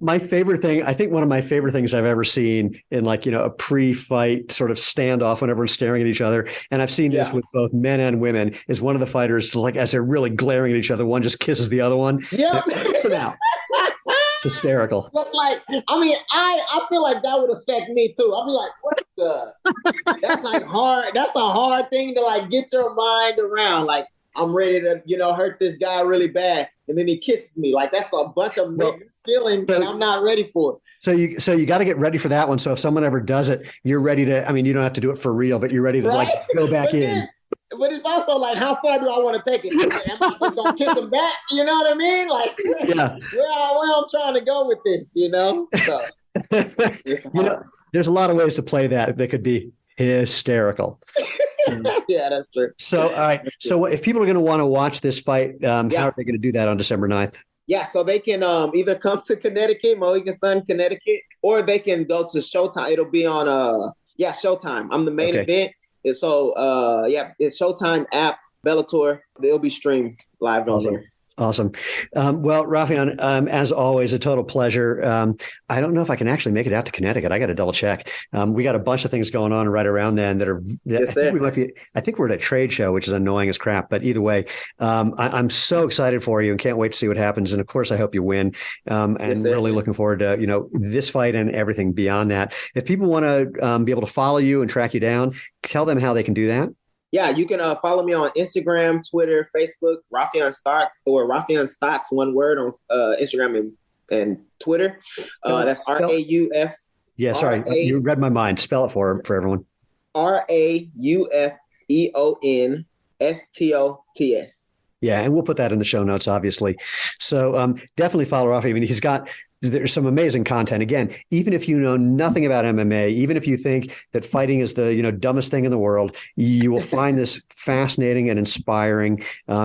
[SPEAKER 1] My favorite thing, I think one of my favorite things I've ever seen in a pre-fight sort of standoff when everyone's staring at each other, and I've seen this with both men and women, is one of the fighters, like as they're really glaring at each other, one just kisses the other one.
[SPEAKER 2] Yeah.
[SPEAKER 1] It's hysterical.
[SPEAKER 2] That's like, I feel like that would affect me too. I'll be like, what the? That's like hard. That's a hard thing to like get your mind around. Like, I'm ready to, hurt this guy really bad, and then he kisses me. Like, that's a bunch of mixed feelings that I'm not ready for.
[SPEAKER 1] So you got to get ready for that one. So if someone ever does it, you're ready to. I mean, you don't have to do it for real, but you're ready to go back in.
[SPEAKER 2] But it's also like, how far do I want to take it? Am I just gonna kiss him back? You know what I mean? Like, where I'm trying to go with this, So,
[SPEAKER 1] there's a lot of ways to play that could be hysterical.
[SPEAKER 2] Yeah, that's true.
[SPEAKER 1] So, all right. So if people are going to want to watch this fight, how are they going to do that on December 9th?
[SPEAKER 2] Yeah, so they can either come to Connecticut, Mohegan Sun, Connecticut, or they can go to Showtime. It'll be on Showtime. I'm the main event. And so it's Showtime app, Bellator. They'll be streamed live on there.
[SPEAKER 1] Awesome. Well, Raufeon, as always, a total pleasure. I don't know if I can actually make it out to Connecticut. I got to double check. We got a bunch of things going on right around then I think we're at a trade show, which is annoying as crap. But either way, I'm so excited for you and can't wait to see what happens. And of course, I hope you win. And really looking forward to, this fight and everything beyond that. If people want to be able to follow you and track you down, tell them how they can do that.
[SPEAKER 2] Yeah, you can follow me on Instagram, Twitter, Facebook, Raufeon Stots, or Raufeon Stots, one word, on Instagram and Twitter. That's RAUF.
[SPEAKER 1] Yeah, sorry, you read my mind. Spell it for everyone.
[SPEAKER 2] RAUFEONSTOTS.
[SPEAKER 1] Yeah, and we'll put that in the show notes, obviously. So definitely follow Raufeon. I mean, there's some amazing content. Again, even if you know nothing about MMA, even if you think that fighting is the dumbest thing in the world, you will find this fascinating and inspiring. I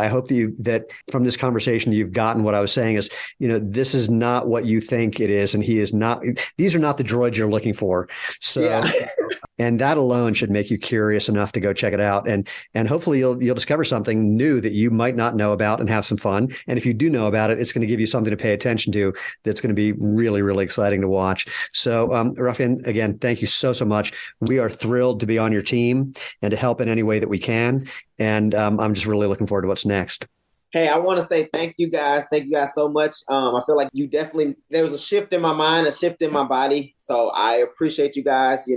[SPEAKER 1] hope that from this conversation you've gotten what I was saying is, this is not what you think it is, and he is not. These are not the droids you're looking for. So, and that alone should make you curious enough to go check it out, and hopefully you'll discover something new that you might not know about and have some fun. And if you do know about it, it's going to give you something to pay attention to that's going to be really, really exciting to watch. So, Raufeon, again, thank you so much. We are thrilled to be on your team and to help in any way that we can. And I'm just really looking forward to what's next.
[SPEAKER 2] Hey, I want to say thank you guys. Thank you guys so much. I feel like there was a shift in my mind, a shift in my body. So I appreciate you guys,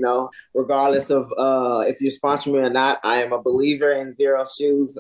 [SPEAKER 2] regardless of if you're sponsoring me or not. I am a believer in Xero Shoes.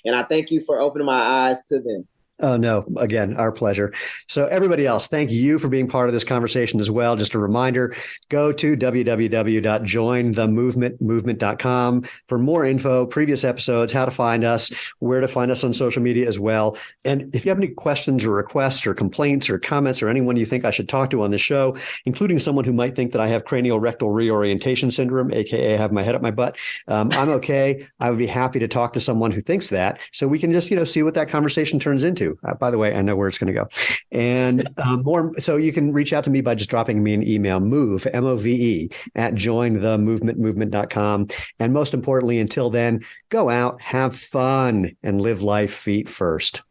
[SPEAKER 2] And I thank you for opening my eyes to them.
[SPEAKER 1] Oh, no. Again, our pleasure. So everybody else, thank you for being part of this conversation as well. Just a reminder, go to www.jointhemovementmovement.com for more info, previous episodes, how to find us, where to find us on social media as well. And if you have any questions or requests or complaints or comments or anyone you think I should talk to on the show, including someone who might think that I have cranial rectal reorientation syndrome, aka have my head up my butt, I'm okay. I would be happy to talk to someone who thinks that, so we can just, see what that conversation turns into. By the way, I know where it's going to go. And so you can reach out to me by just dropping me an email, MOVE, at jointhemovementmovement.com. And most importantly, until then, go out, have fun, and live life feet first.